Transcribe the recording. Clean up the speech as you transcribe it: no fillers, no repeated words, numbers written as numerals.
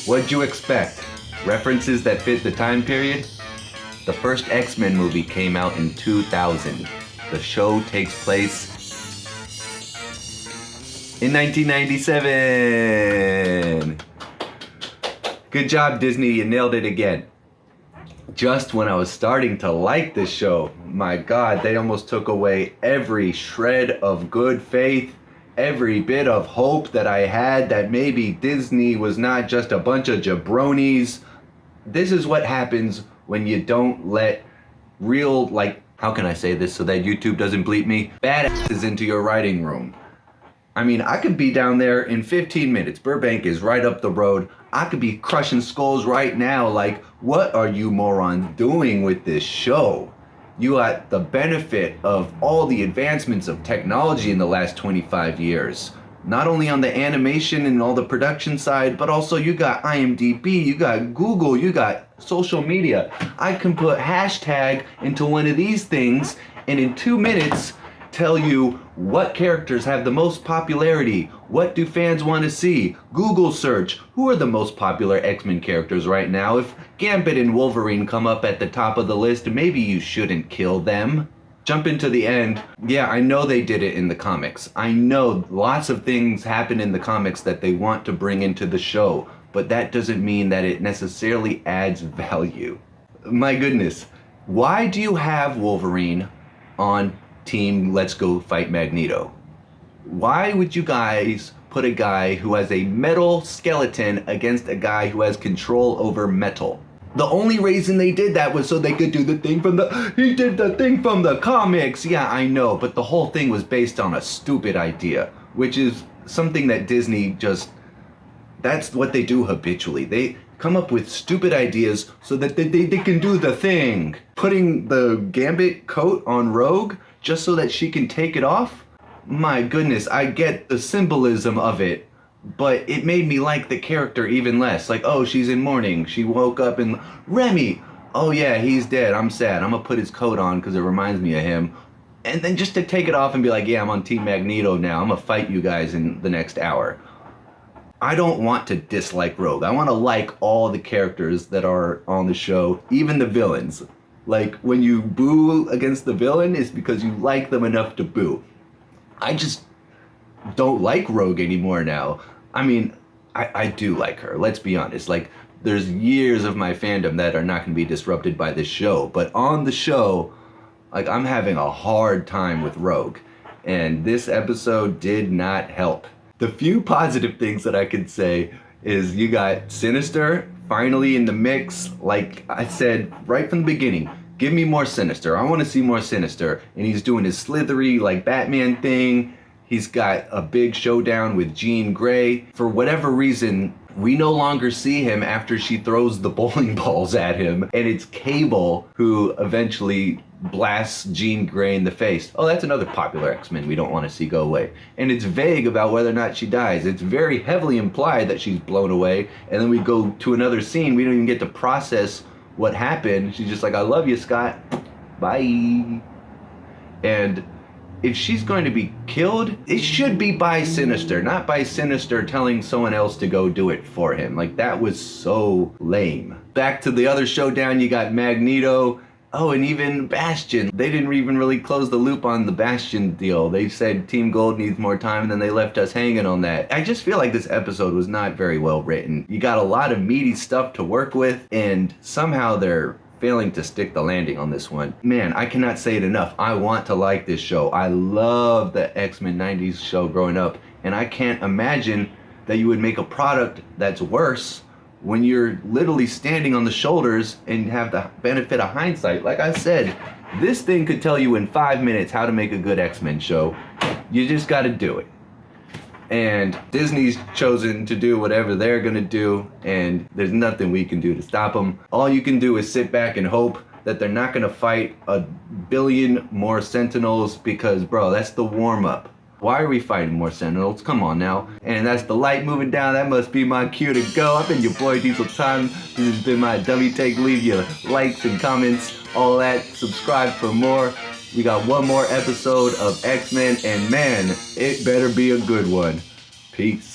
What'd you expect? References that fit the time period? The first X-Men movie came out in 2000. The show takes place in 1997. Good job, Disney, you nailed it again. Just when I was starting to like this show, my God, they almost took away every shred of good faith, every bit of hope that I had that maybe Disney was not just a bunch of jabronis. This is what happens when you don't let real, how can I say this so that YouTube doesn't bleep me? Badasses into your writing room. I mean, I could be down there in 15 minutes. Burbank is right up the road. I could be crushing skulls right now. Like, what are you morons doing with this show? You got the benefit of all the advancements of technology in the last 25 years. Not only on the animation and all the production side, but also you got IMDb, you got Google, you got social media. I can put hashtag into one of these things and in 2 minutes tell you what characters have the most popularity, what do fans want to see, Google search, who are the most popular X-Men characters right now. If Gambit and Wolverine come up at the top of the list, maybe you shouldn't kill them. Jump into the end. Yeah, I know they did it in the comics. I know lots of things happen in the comics that they want to bring into the show, but that doesn't mean that it necessarily adds value. My goodness, why do you have Wolverine on Team Let's Go Fight Magneto? Why would you guys put a guy who has a metal skeleton against a guy who has control over metal? The only reason they did that was so they could do the thing from he did the thing from the comics. Yeah, I know, but the whole thing was based on a stupid idea, which is something that Disney that's what they do habitually. They come up with stupid ideas so that they can do the thing. Putting the Gambit coat on Rogue just so that she can take it off? My goodness, I get the symbolism of it, but it made me like the character even less. Like, oh, she's in mourning. She woke up and Remy, oh yeah, he's dead. I'm sad. I'm gonna put his coat on because it reminds me of him. And then just to take it off and be like, yeah, I'm on Team Magneto now. I'm gonna fight you guys in the next hour. I don't want to dislike Rogue. I want to like all the characters that are on the show, even the villains. Like, when you boo against the villain, it's because you like them enough to boo. I just don't like Rogue anymore now. I mean, I do like her, let's be honest. Like, there's years of my fandom that are not going to be disrupted by this show. But on the show, like, I'm having a hard time with Rogue. And this episode did not help. The few positive things that I could say is you got Sinister finally in the mix. Like I said right from the beginning, give me more Sinister. I want to see more Sinister. And he's doing his slithery like Batman thing. He's got a big showdown with Jean Grey. For whatever reason, we no longer see him after she throws the bowling balls at him. And it's Cable who eventually blasts Jean Grey in the face. Oh, that's another popular X-Men we don't want to see go away. And it's vague about whether or not she dies. It's very heavily implied that she's blown away. And then we go to another scene. We don't even get to process what happened. She's just like, I love you, Scott. Bye. And if she's going to be killed, it should be by Sinister, not by Sinister telling someone else to go do it for him. Like, that was so lame. Back to the other showdown, you got Magneto. Oh, and even Bastion. They didn't even really close the loop on the Bastion deal. They said Team Gold needs more time, and then they left us hanging on that. I just feel like this episode was not very well written. You got a lot of meaty stuff to work with, and somehow they're failing to stick the landing on this one. Man, I cannot say it enough. I want to like this show. I love the X-Men 90s show growing up, and I can't imagine that you would make a product that's worse when you're literally standing on the shoulders and have the benefit of hindsight. Like I said, this thing could tell you in 5 minutes how to make a good X-Men show. You just gotta do it. And Disney's chosen to do whatever they're gonna do, and there's nothing we can do to stop them. All you can do is sit back and hope that they're not gonna fight a billion more Sentinels, because, bro, that's the warm-up. Why are we fighting more Sentinels? Come on now. And that's the light moving down. That must be my cue to go. I've been your boy Diesel Tyme. This has been my dummy take. Leave your likes and comments, all that. Subscribe for more. We got one more episode of X-Men, and man, it better be a good one. Peace.